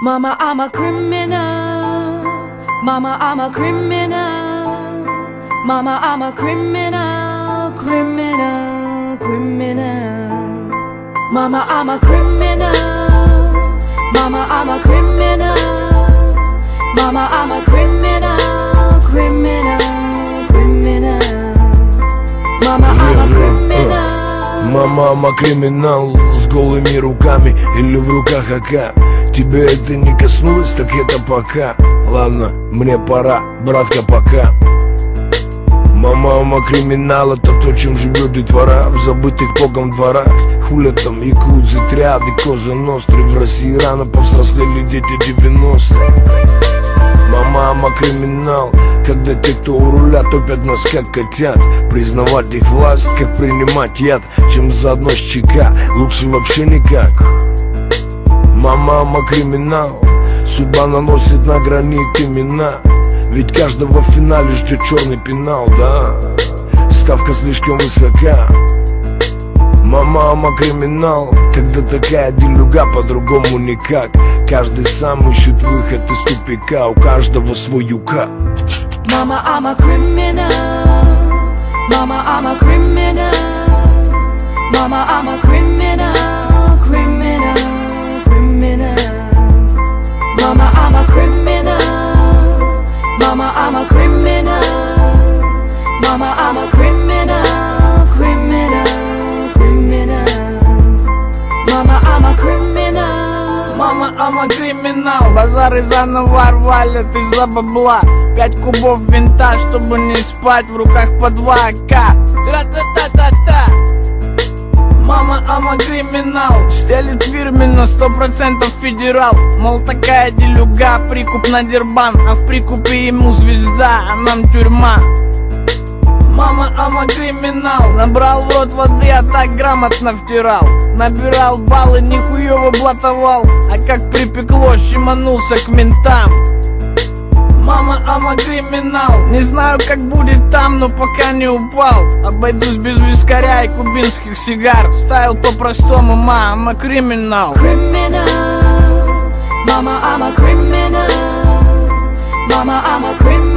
Mama, I'm a criminal. Mama, I'm a criminal. Mama, I'm a criminal, criminal, criminal. Mama, I'm a criminal. Mama, I'm a criminal. Mama, I'm a criminal, criminal, criminal. Mama, I'm a criminal. Мама, I'm a криминал. С голыми руками или в руках АК. Тебе это не коснулось, так это пока. Ладно, мне пора, братка, пока. Мама, I'm a криминал, это то, чем живет детвора в забытых богом дворах. Хулят там якудзы, триады, коза ностры. В России рано повзрослели дети 90-х. Мама, I'm a криминал, когда те, кто у руля, топят нас как котят. Признавать их власть, как принимать яд, чем заодно с ЧК, лучше вообще никак. Мама, I'm a криминал, судьба наносит на гранит имена. Ведь каждого в финале ждет черный пенал, да. Ставка слишком высока. Мама, I'm a криминал, когда такая делюга, по-другому никак. Каждый сам ищет выход из тупика, у каждого свой юка. Mama, I'm a criminal. Mama, I'm a criminal. Mama, I'm a criminal, criminal, criminal. Mama, I'm a criminal. Mama, I'm a criminal. Mama, I'm a criminal, criminal, criminal. Mama, I'm a criminal. Мама, I'm a криминал. Базары заново рвалят из-за бабла. 5 кубов винта, чтобы не спать, в руках по 2 АК. Тра-та-та-та-та. Мама, I'm a криминал. Стелит фирменно, 100% федерал. Мол, такая делюга, прикуп на дербан. А в прикупе ему звезда, а нам тюрьма. Мама, I'm a криминал. Набрал в рот воды, а так грамотно втирал. Набирал баллы, нихуёво блатовал. А как припекло, щеманулся к ментам. Мама, I'm a криминал. Не знаю, как будет там, но пока не упал. Обойдусь без вискаря и кубинских сигар. Ставил по-простому, мама, I'm a криминал. Criminal. Mama, I'm a criminal. Mama, I'm a criminal.